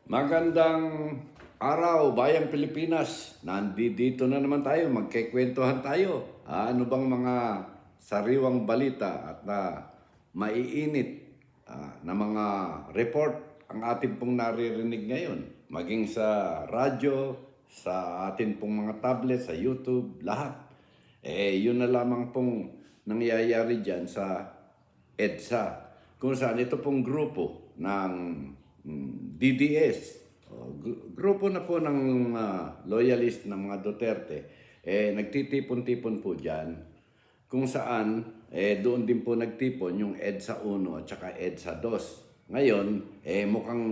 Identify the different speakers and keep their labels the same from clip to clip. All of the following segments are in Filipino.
Speaker 1: Magandang araw, Bayang Pilipinas. Nandito na naman tayo, magkikwentuhan tayo. Ano bang mga sariwang balita at maiinit na mga report ang ating pong naririnig ngayon. Maging sa radyo, sa ating pong mga tablet, sa YouTube, lahat. Yun na lamang pong nangyayari dyan sa EDSA, kung saan ito pong grupo ng DDS, grupo na po ng loyalist ng mga Duterte, nagtitipon-tipon po dyan, kung saan doon din po nagtipon yung EDSA 1 at saka EDSA 2. Ngayon, mukhang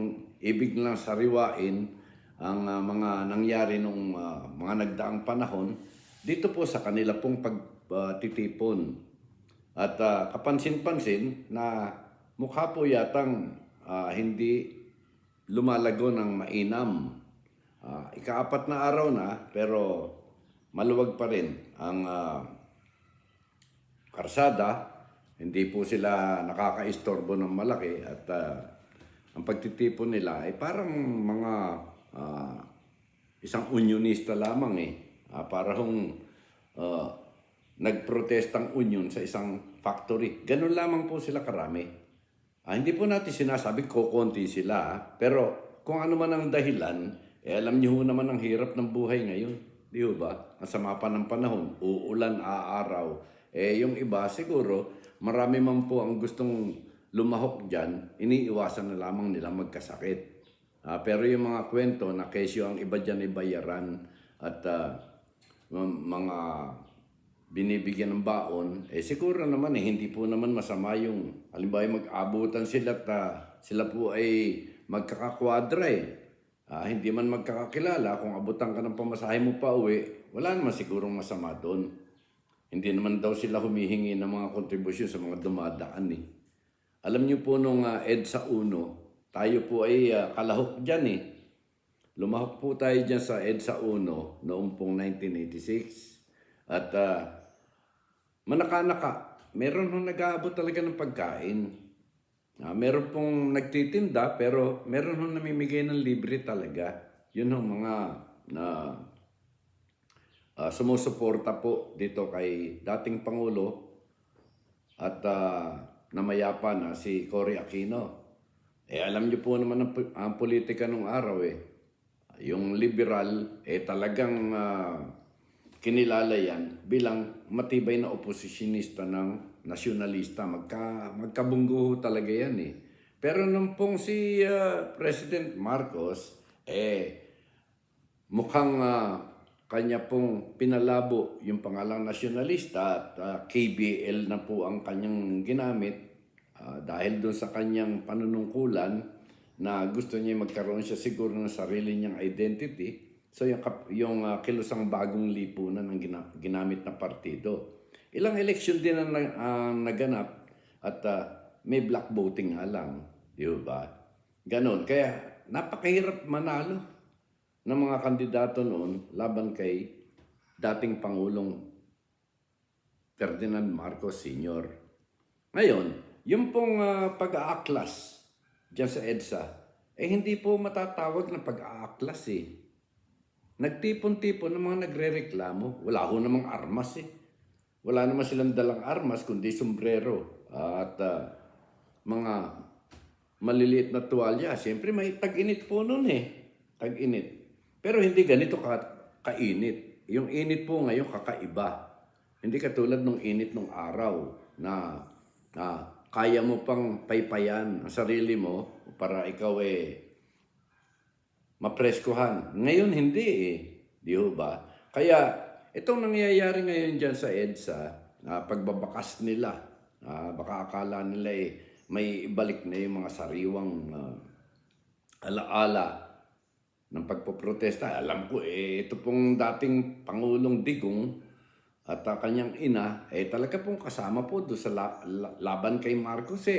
Speaker 1: ibig lang sariwain ang mga nangyari nung mga nagdaang panahon dito po sa kanila pong pagtitipon. At kapansin-pansin na mukha po yatang hindi lumalago ng mainam. Ikaapat na araw na pero maluwag pa rin ang karsada. Hindi po sila nakakaistorbo ng malaki at ang pagtitipon nila ay parang mga isang unionista lamang para hong nagprotestang union sa isang factory. Ganun lamang po sila karami. Hindi po natin sinasabing kokonti sila, pero kung ano man ang dahilan, alam niyo ho naman ang hirap ng buhay ngayon. Di ba? Ang sama pa ng panahon, uulan, aaraw. Yung iba siguro, marami man po ang gustong lumahok dyan, iniiwasan na lamang nila magkasakit. Pero yung mga kwento na kesyo ang iba dyan ay bayaran at mga binibigyan ng baon, siguro naman hindi po naman masama yung, halimbawa mag-abutan sila at sila po ay magkakakwadra hindi man magkakakilala, kung abutan ka ng pamasahe mo pa uwi, wala naman sigurong masama doon. Hindi naman daw sila humihingi ng mga kontribusyon sa mga dumadaan Alam niyo po nung EDSA 1, tayo po ay kalahok dyan Lumahok po tayo dyan sa EDSA 1 noong pong 1986. At manaka-naka, meron nung nag-aabot talaga ng pagkain. Meron pong nagtitinda pero meron nung namimigay ng libre talaga. Yun ang mga sumusuporta po dito kay dating Pangulo at namayapa na si Cory Aquino. Alam niyo po naman ang politika nung araw Yung liberal talagang kinilala yan bilang matibay na oposisyonista ng nasyonalista. Magkabunggo talaga yan Pero nung pong si President Marcos, mukhang kanya pong pinalabo yung pangalang nasyonalista at KBL na po ang kanyang ginamit dahil doon sa kanyang panunungkulan na gusto niya magkaroon siya siguro ng sarili niyang identity. So yung kilusang bagong lipunan ang ginamit na partido. Ilang eleksyon din ang naganap at may black voting nga lang. Di ba? Ganon. Kaya napakahirap manalo ng mga kandidato noon laban kay dating Pangulong Ferdinand Marcos Sr. Ngayon, yung pong pag-aaklas dyan sa EDSA, hindi po matatawag na pag-aaklas Nagtipon-tipon ng mga nagre-reklamo. Wala ho namang armas Wala naman silang dalang armas kundi sombrero at mga maliliit na tuwalya. Siyempre may tag-init po noon Tag-init. Pero hindi ganito kainit. Yung init po ngayon kakaiba. Hindi katulad ng init ng araw na kaya mo pang paypayan ang sarili mo para ikaw mapreskuhan. Ngayon hindi Di ba? Kaya itong nangyayari ngayon dyan sa EDSA, pagbabakas nila, baka akala nila may ibalik na yung mga sariwang alaala ng pagpoprotesta. Alam ko ito pong dating Pangulong Digong at kanyang ina, talaga pong kasama po doon sa laban kay Marcos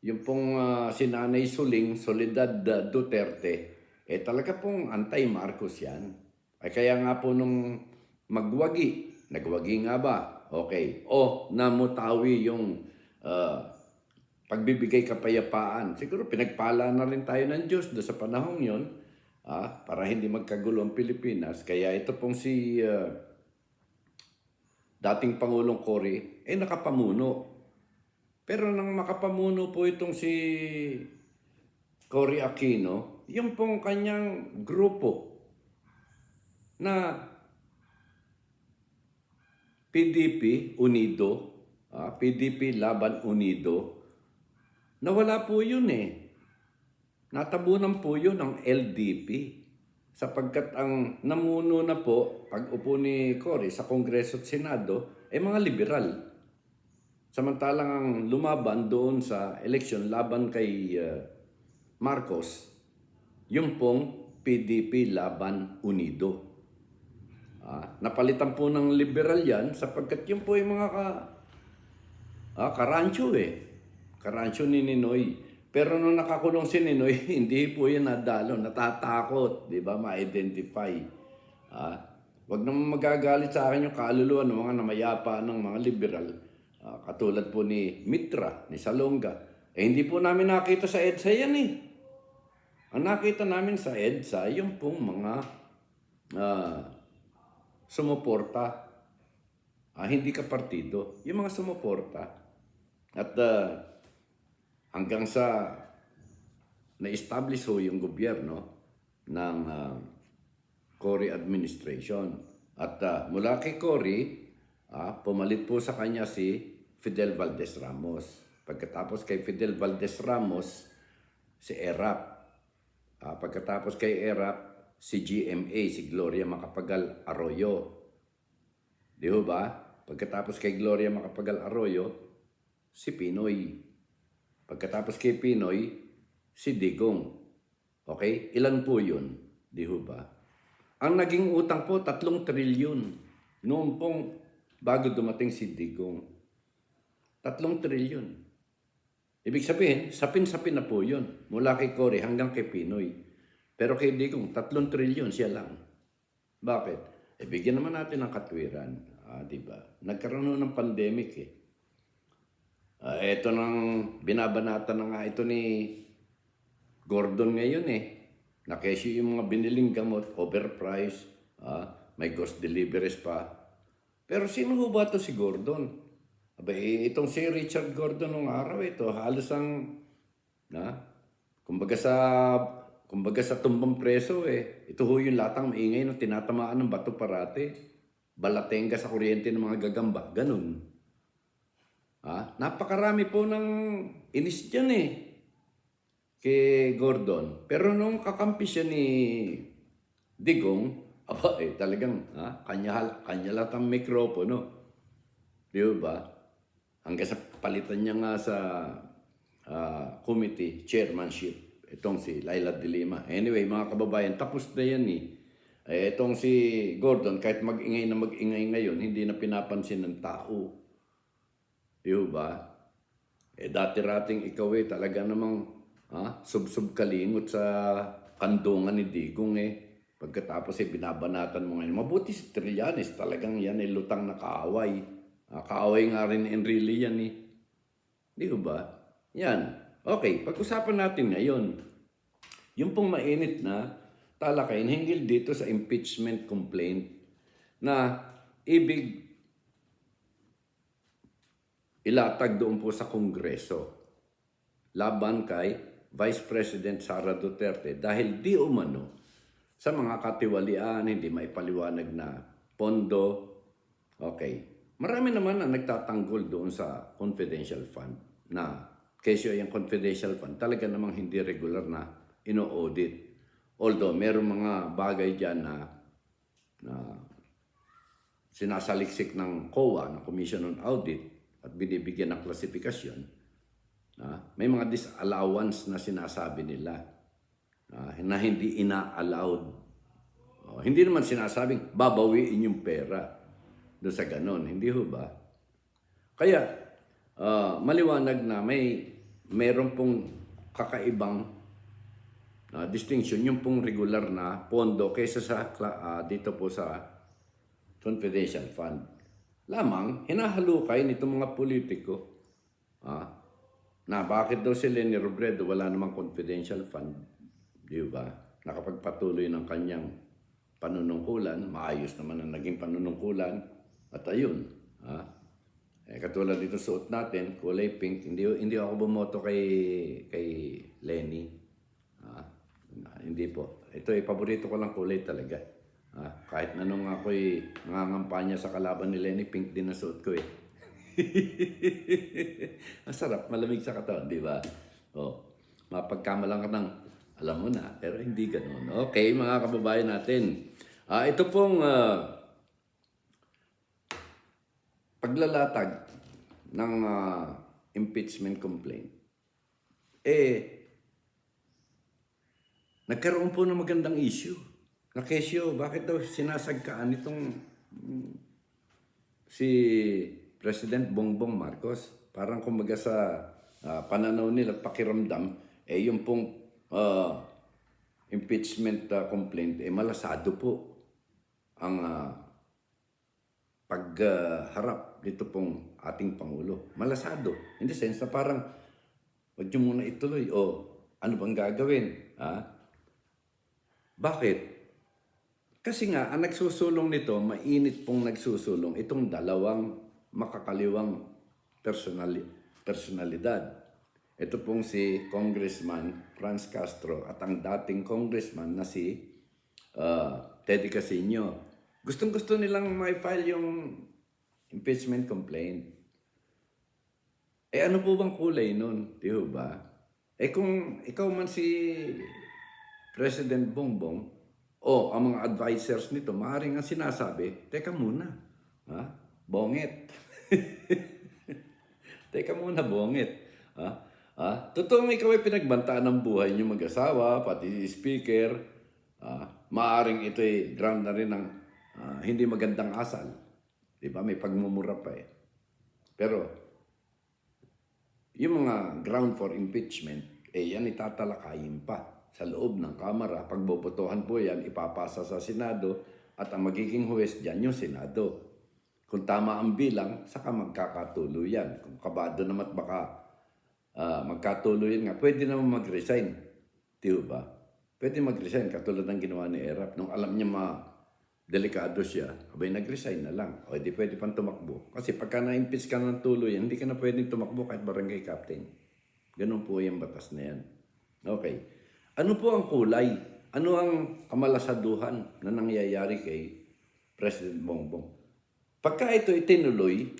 Speaker 1: Yung pong si Nanay Suling, Soledad Duterte, talaga pong anti-Marcos yan. Kaya nga po nung nagwagi nga ba? Okay. Namutawi yung pagbibigay kapayapaan. Siguro pinagpala na rin tayo ng Diyos doon sa panahong yon, para hindi magkagulo ang Pilipinas. Kaya ito pong si dating Pangulong Cory nakapamuno. Pero nang makapamuno po itong si Cory Aquino, yung pong kanyang grupo na PDP Unido, PDP Laban Unido, nawala po yun Natabunan po yun ng LDP. Sapagkat ang namuno na po, pag-upo ni Cory sa Kongreso at Senado, mga liberal. Samantalang ang lumaban doon sa eleksyon laban kay Marcos, yung pong PDP Laban Unido. Napalitan po ng liberal yan sapagkat yun po yung mga karancho Karancho ni Ninoy. Pero nung nakakulong si Ninoy, hindi po yan nadalo. Natatakot, di ba? Ma-identify. Wag naman magagalit sa akin yung kaluluwa ng mga namayapa ng mga liberal. Katulad po ni Mitra, ni Salonga. Hindi po namin nakita sa EDSA yan Ang nakita namin sa EDSA, yung pong mga sumuporta. Hindi ka partido. Yung mga sumuporta. At hanggang sa na-establish yung gobyerno ng Cory administration. At mula kay Cory, pumalit po sa kanya si Fidel Valdez Ramos. Pagkatapos kay Fidel Valdez Ramos, si ERAP. Pagkatapos kay ERAP, si GMA, si Gloria Macapagal Arroyo. Di ba? Pagkatapos kay Gloria Macapagal Arroyo, si Pinoy. Pagkatapos kay Pinoy, si Digong. Okay? Ilan po yun? Di ba? Ang naging utang po, 3 trilyon. Noon pong bago dumating si Digong. 3 trilyon. Ibig sabihin, sapin-sapin na po yun. Mula kay Cory hanggang kay Pinoy. Pero kay Digong, 3 trilyon siya lang. Bakit? Bigyan naman natin ng katwiran. Di ba? Nagkaroon ng pandemic Ito nang binabanata na nga ito ni Gordon ngayon Nakesyo yung mga biniling gamot, overpriced, may ghost deliveries pa. Pero sino ho ba ito si Gordon? Itong si Richard Gordon nung araw ito, halos ang, kumbaga sa tumbang preso ito ho yung latang maingay na tinatamaan ng bato parate. Balatenga sa kuryente ng mga gagamba, ganun. Napakarami po ng inis dyan kay Gordon. Pero nung kakampi siya ni Digong, talagang kanya lahat ang mikropono. Di ba? Hanggang sa palitan niya nga sa committee chairmanship, itong si Laila de Lima. Anyway, mga kababayan, tapos na yan itong si Gordon, kahit mag-ingay na mag-ingay ngayon, hindi na pinapansin ng tao. Di ba? Dati-rating ikaw talaga namang sub-sub kalingot sa kandungan ni Digong Pagkatapos binabanatan mo ngayon. Mabuti si Trillanes, talagang yan lutang na kaaway. Kaaway nga rin Enrile yan Di ba? Yan. Okay, pag-usapan natin ngayon. Yung pong mainit na talakayin hinggil dito sa impeachment complaint na ibig ilatag doon po sa Kongreso laban kay Vice President Sara Duterte dahil di umano sa mga katiwalian, hindi maipaliwanag na pondo. Okay. Marami naman na nagtatanggol doon sa confidential fund na kesyo yung confidential fund talaga namang hindi regular na ino-audit. Although meron mga bagay dyan na sinasaliksik ng COA, na Commission on Audit, at binibigyan ng klasifikasyon, may mga disallowance na sinasabi nila na hindi ina-allowed. Hindi naman sinasabing babawiin yung pera doon sa ganon. Hindi ho ba? Kaya, maliwanag na meron pong kakaibang distinction yung pong regular na pondo kaysa sa dito po sa confidential fund. Lamang, hinahalukay nitong mga politiko na bakit daw si Leni Robredo wala namang confidential fund, di ba? Nakapagpatuloy ng kanyang panunungkulan, maayos naman ang naging panunungkulan, at ayun, ha? Katulad dito suot natin, kulay pink, hindi ako bumoto kay Lenny. Ah, hindi po. Ito paborito ko lang kulay talaga. Kahit na nung ako'y nangangampanya sa kalaban ni Lenny, pink din na suot ko eh. Ang sarap, malamig sa katawan, di ba? Oh, mapagkamalang ka ng, alam mo na, pero hindi ganun. Okay, mga kababayan natin. Ito pong paglalatag ng impeachment complaint. Nagkaroon po ng magandang issue. Na kesyo, bakit daw sinasagkaan itong si President Bongbong Marcos? Parang kumbaga sa pananaw nila at pakiramdam, yung pong impeachment complaint, malasado po ang pagharap dito pong ating Pangulo. Malasado. In the sense na parang, wag nyo muna ituloy. Ano bang gagawin? Bakit? Kasi nga, ang nagsusulong nito, mainit pong nagsusulong itong dalawang makakaliwang personalidad. Ito pong si Congressman Franz Castro at ang dating congressman na si Teddy Casino. Gustong-gusto nilang ma-file yung impeachment complaint. Ano po bang kulay nun? Di ba? Kung ikaw man si President Bongbong, ang mga advisors nito, maaaring ang sinasabi, teka muna, bongit. Teka muna, bongit. Totoong ikaw ay pinagbantaan ng buhay niyo mag-asawa, pati speaker, maaaring ito ay ground na rin ng hindi magandang asal. Diba? May pagmumura pa eh. Pero, yung mga ground for impeachment, yan itatalakayin pa sa loob ng Kamara. Pagbobotohan po yan, ipapasa sa Senado at ang magiging huwes dyan yung Senado. Kung tama ang bilang, saka magkakatuloy yan. Kung kabado naman baka magkatuloy yan nga, pwede naman mag-resign. Diba? Pwede mag-resign katulad ng ginawa ni Erap. Nung alam niya delikado siya, nag-resign na lang. Di pwede pang tumakbo. Kasi pagka na-impeach ka ng tuloy, hindi ka na pwedeng tumakbo kahit barangay captain. Ganun po yung batas na yan. Okay. Ano po ang kulay? Ano ang kamalasaduhan na nangyayari kay President Bongbong? Pagka ito itinuloy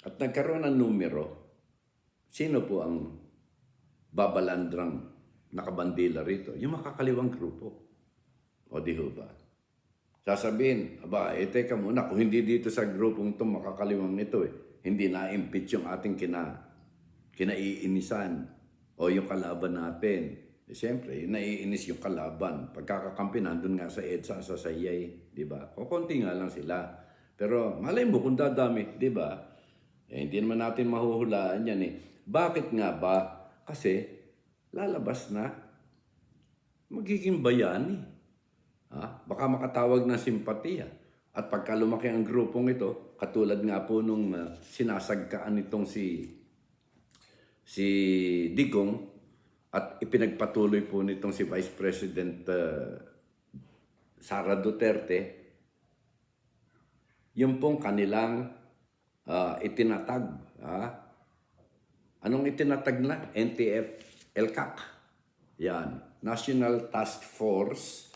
Speaker 1: at nagkaroon ng numero, sino po ang babalandrang nakabandila rito? Yung makakaliwang grupo. Di ba? Sasabihin, teka muna, kung hindi dito sa grupong ito makakaliwang nito hindi na-impeach yung ating kinaiinisan o yung kalaban natin. Siyempre, naiinis yung kalaban. Pagkakakampi, nandun nga sa EDSA, sa Sayay, di ba? Konti nga lang sila. Pero malay mo kung dadami, di ba? Hindi naman natin mahuhulaan yan Bakit nga ba? Kasi lalabas na magiging bayani. Baka makatawag ng simpatiya. At pagka lumaki ang grupong ito, katulad nga po nung sinasagkaan nitong si Digong, at ipinagpatuloy po nitong si Vice President Sara Duterte, yung pong kanilang itinatag. Anong itinatag na? NTF-ELCAC. Yan. National Task Force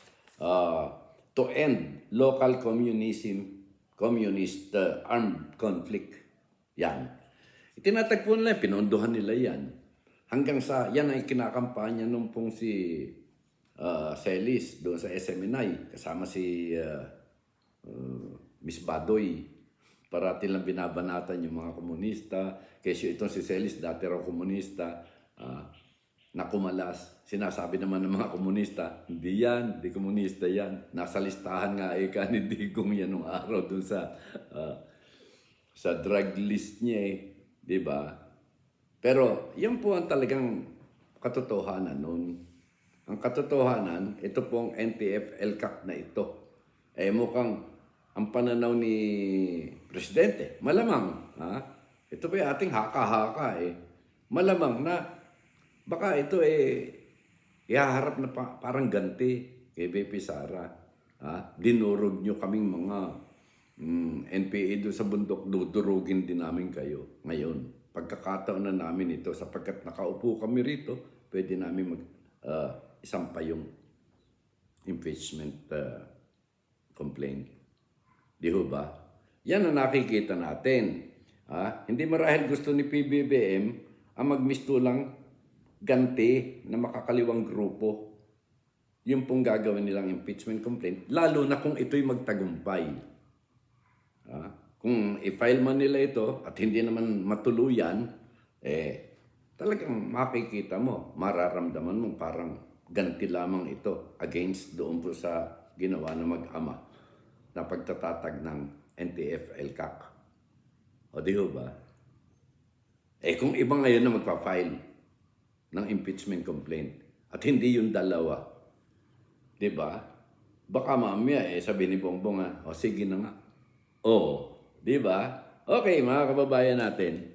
Speaker 1: to End Local Communist Armed Conflict. Yan. Itinatag po nila, pinondohan nila yan. Hanggang sa, yan ay kinakampanya nung pong si Celis doon sa SMNI. Kasama si Miss Badoy. Parati lang binabanatan yung mga komunista. Kasi itong si Celis, dati raw komunista, na kumalas. Sinasabi naman ng mga komunista, hindi yan, hindi komunista yan. Nasa listahan nga ni Digong yan nung araw doon sa drug list niya di ba? Pero yan po ang talagang katotohanan noon. Ang katotohanan, ito pong NTF-ELCAC na ito. Mukhang ang pananaw ni Presidente, malamang, ito po yung ating haka-haka malamang na baka ito ihaharap na parang ganti kay BP Sara. Dinurog nyo kaming mga NPA doon sa bundok, dudurugin din namin kayo ngayon. Pagkakataon na namin ito, sapagkat nakaupo kami rito, pwede namin isampa yung impeachment complaint. Di ho ba? Yan ang nakikita natin. Hindi marahil gusto ni PBBM ang magmistulang ganti na makakaliwang grupo. Yung pong gagawin nilang impeachment complaint, lalo na kung ito'y magtagumpay. Kung i-file man nila ito at hindi naman matuluyan, talagang makikita mo, mararamdaman mo parang ganti lamang ito against doon po sa ginawa ng mag-ama na pagtatatag ng NTF-ELCAC. O di ba? Kung iba ngayon na magpa-file ng impeachment complaint at hindi yung dalawa, di ba? Baka mamaya sabi ni Bongbong sige na nga. Di ba? Okay, mga kababayan natin.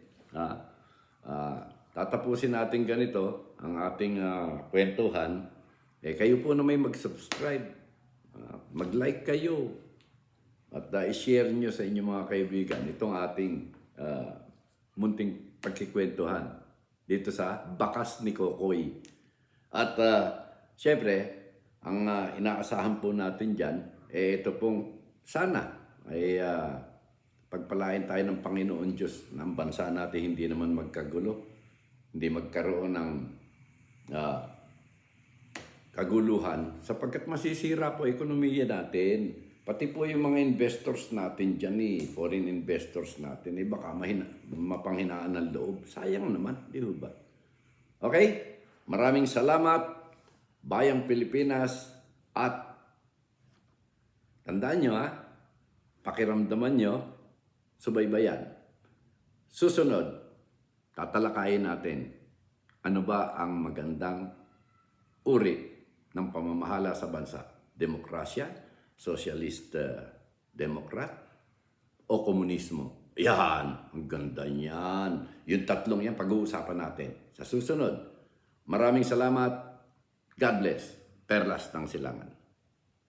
Speaker 1: Tatapusin natin ganito ang ating kwentuhan. Kayo po na may mag-subscribe. Mag-like kayo. At i-share nyo sa inyong mga kaibigan itong ating munting pagkikwentuhan dito sa Bakas ni Kokoy. At syempre, ang inaasahan po natin dyan, ito pong sana ay pagpalain tayo ng Panginoon Diyos ng bansa natin, hindi naman magkagulo, hindi magkaroon ng kaguluhan, sapagkat masisira po ekonomiya natin. Pati po yung mga investors natin dyan, foreign investors natin, baka mapanghinaan ng loob. Sayang naman, di ba? Okay? Maraming salamat, Bayang Pilipinas, at tandaan nyo pakiramdaman nyo, subaybayan. Susunod, tatalakayin natin ano ba ang magandang uri ng pamamahala sa bansa. Demokrasya, socialist democrat, o komunismo. Yan, ang ganda niyan. Yung tatlong yan, pag-uusapan natin sa susunod. Maraming salamat. God bless. Perlas ng Silangan.